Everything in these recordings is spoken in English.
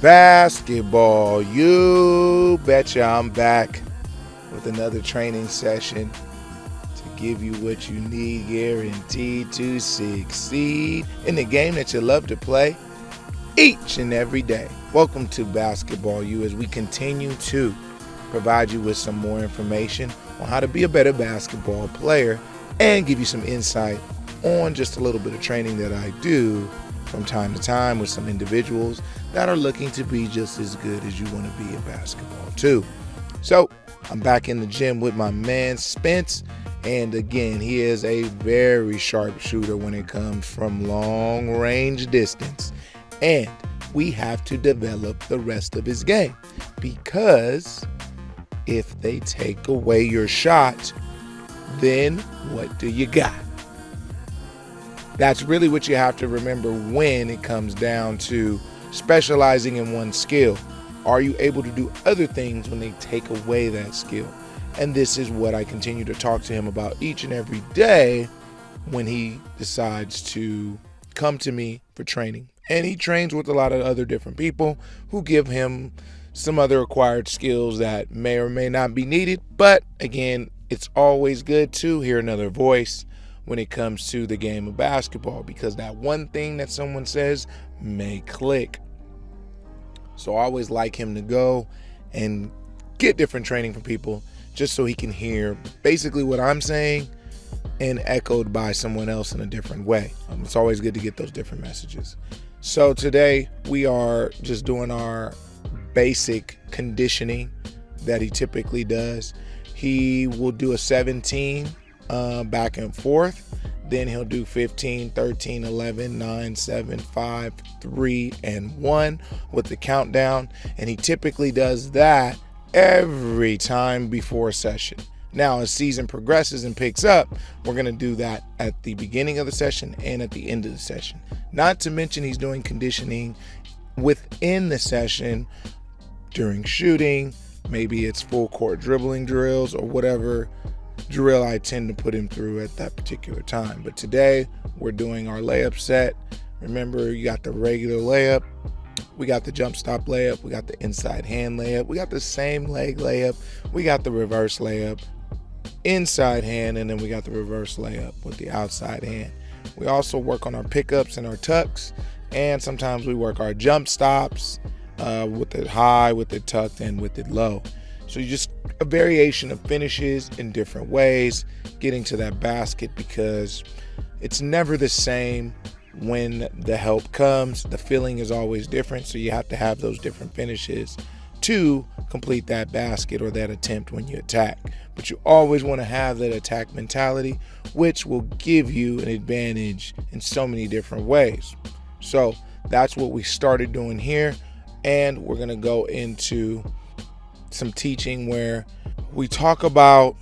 Basketball, you betcha. I'm back with another training session to give you what you need, guaranteed to succeed in the game that you love to play each and every day. Welcome to Basketball U, as we continue to provide you with some more information on how to be a better basketball player and give you some insight on just a little bit of training that I do from time to time with some individuals that are looking to be just as good as you want to be in basketball too. So I'm back in the gym with my man Spence, and again, he is a very sharp shooter when it comes from long range distance, and we have to develop the rest of his game, because if they take away your shot, then what do you got? That's really what you have to remember when it comes down to specializing in one skill. Are you able to do other things when they take away that skill? And this is what I continue to talk to him about each and every day when he decides to come to me for training. And he trains with a lot of other different people who give him some other acquired skills that may or may not be needed. But again, it's always good to hear another voice when it comes to the game of basketball, because that one thing that someone says may click. So I always like him to go and get different training from people just so he can hear basically what I'm saying and echoed by someone else in a different way. It's always good to get those different messages. So today we are just doing our basic conditioning that he typically does. He will do a 17 back and forth. Then he'll do 15, 13, 11, 9, 7, 5, 3, and 1 with the countdown. And he typically does that every time before a session. Now, as season progresses and picks up, we're going to do that at the beginning of the session and at the end of the session. Not to mention he's doing conditioning within the session during shooting. Maybe it's full court dribbling drills or whatever drill I tend to put him through at that particular time. But today we're doing our layup set. Remember, you got the regular layup, we got the jump stop layup, we got the inside hand layup, we got the same leg layup, we got the reverse layup, inside hand, and then we got the reverse layup with the outside hand. We also work on our pickups and our tucks, and sometimes we work our jump stops with it high, with it tucked, and with it low. So you just a variation of finishes in different ways, getting to that basket, because it's never the same when the help comes. The feeling is always different, so you have to have those different finishes to complete that basket or that attempt when you attack. But you always want to have that attack mentality, which will give you an advantage in so many different ways. So that's what we started doing here, and we're going to go into some teaching where we talk about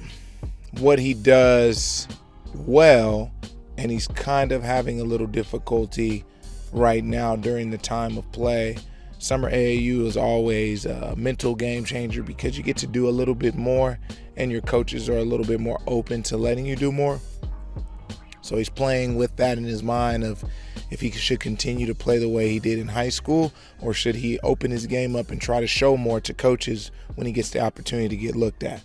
what he does well, and he's kind of having a little difficulty right now during the time of play. Summer AAU is always a mental game changer, because you get to do a little bit more and your coaches are a little bit more open to letting you do more. So he's playing with that in his mind of if he should continue to play the way he did in high school, or should he open his game up and try to show more to coaches when he gets the opportunity to get looked at.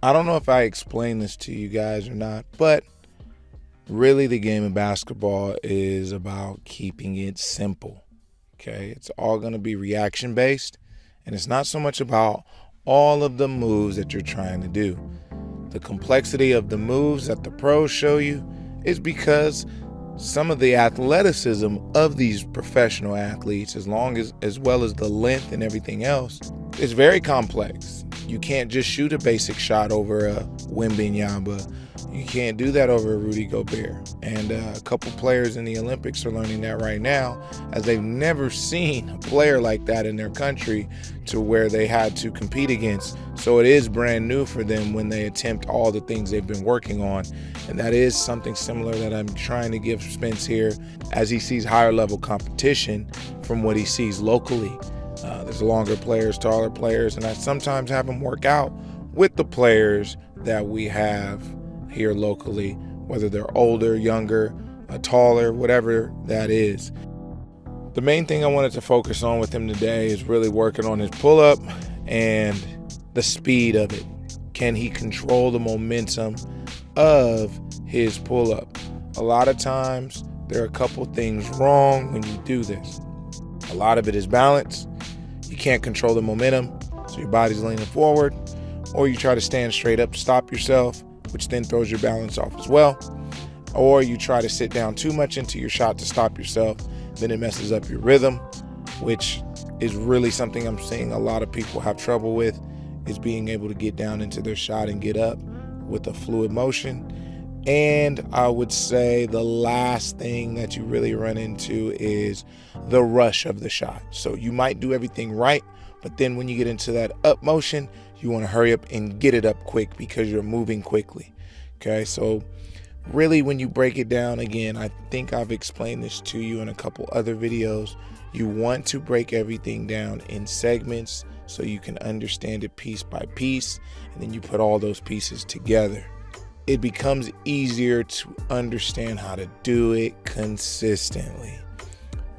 I don't know if I explained this to you guys or not, but really the game of basketball is about keeping it simple. Okay, it's all going to be reaction based, and it's not so much about all of the moves that you're trying to do. The complexity of the moves that the pros show you is because some of the athleticism of these professional athletes, as well as the length and everything else, is very complex. You can't just shoot a basic shot over a Wembanyama. You can't do that over a Rudy Gobert. And a couple players in the Olympics are learning that right now, as they've never seen a player like that in their country to where they had to compete against. So it is brand new for them when they attempt all the things they've been working on. And that is something similar that I'm trying to give Spence here, as he sees higher level competition from what he sees locally. There's longer players, taller players, and I sometimes have him work out with the players that we have here locally, whether they're older, younger, taller, whatever that is. The main thing I wanted to focus on with him today is really working on his pull-up and the speed of it. Can he control the momentum of his pull-up? A lot of times there are a couple things wrong when you do this. A lot of it is balance. You can't control the momentum, so your body's leaning forward, or you try to stand straight up to stop yourself, which then throws your balance off as well. Or you try to sit down too much into your shot to stop yourself, then it messes up your rhythm, which is really something I'm seeing a lot of people have trouble with, is being able to get down into their shot and get up with a fluid motion. And I would say the last thing that you really run into is the rush of the shot. So you might do everything right, but then when you get into that up motion, you want to hurry up and get it up quick because you're moving quickly. Okay, so really when you break it down, again, I think I've explained this to you in a couple other videos. You want to break everything down in segments so you can understand it piece by piece, and then you put all those pieces together. It becomes easier to understand how to do it consistently.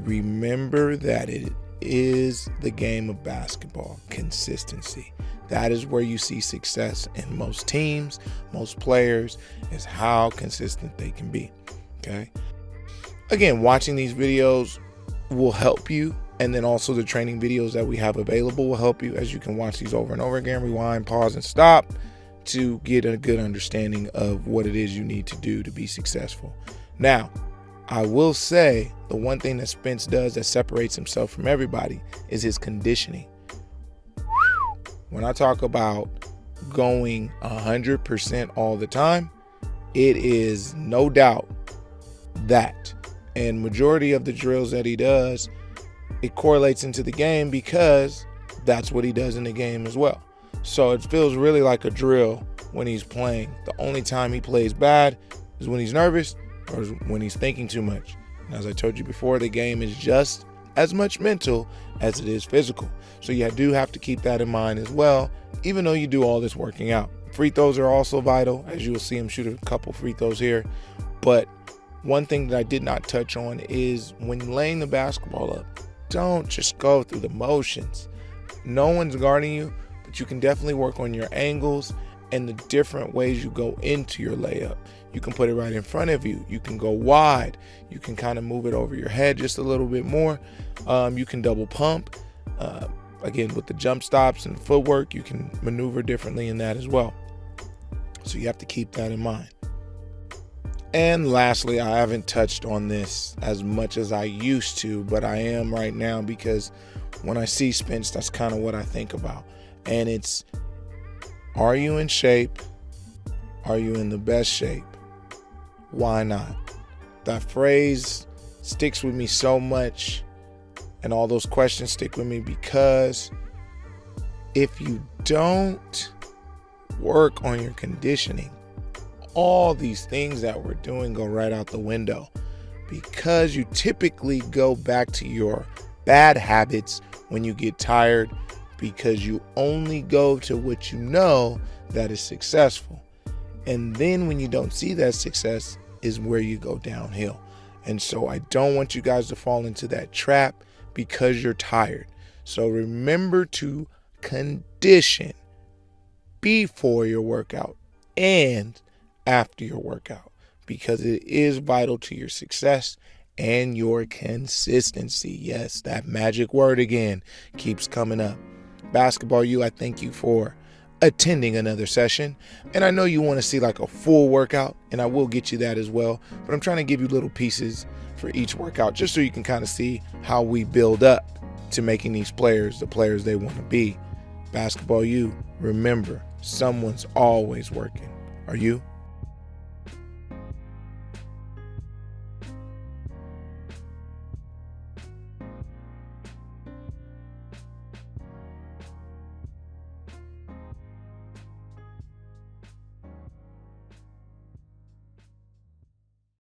Remember that it is the game of basketball, consistency. That is where you see success in most teams, most players, is how consistent they can be, okay? Again, watching these videos will help you, and then also the training videos that we have available will help you, as you can watch these over and over again, rewind, pause, and stop to get a good understanding of what it is you need to do to be successful. Now, I will say the one thing that Spence does that separates himself from everybody is his conditioning. When I talk about going 100% all the time, it is no doubt that. And majority of the drills that he does, it correlates into the game because that's what he does in the game as well. So it feels really like a drill when he's playing. The only time he plays bad is when he's nervous or when he's thinking too much. And as I told you before, the game is just as much mental as it is physical. So you do have to keep that in mind as well, even though you do all this working out. Free throws are also vital, as you will see him shoot a couple free throws here. But one thing that I did not touch on is when laying the basketball up, don't just go through the motions. No one's guarding you, but you can definitely work on your angles and the different ways you go into your layup. You can put it right in front of you. You can go wide. You can kind of move it over your head just a little bit more. You can double pump. Again, with the jump stops and footwork, you can maneuver differently in that as well. So you have to keep that in mind. And lastly, I haven't touched on this as much as I used to, but I am right now, because when I see Spence, that's kind of what I think about. And it's, are you in shape? Are you in the best shape? Why not? That phrase sticks with me so much, and all those questions stick with me, because if you don't work on your conditioning, all these things that we're doing go right out the window, because you typically go back to your bad habits when you get tired, because you only go to what you know that is successful. And then when you don't see that success is where you go downhill. And so I don't want you guys to fall into that trap because you're tired. So remember to condition before your workout and after your workout, because it is vital to your success and your consistency. Yes, that magic word again keeps coming up. Basketball U, I thank you for attending another session, and I know you want to see like a full workout, and I will get you that as well, but I'm trying to give you little pieces for each workout just so you can kind of see how we build up to making these players the players they want to be. Basketball U, remember, someone's always working. Are you?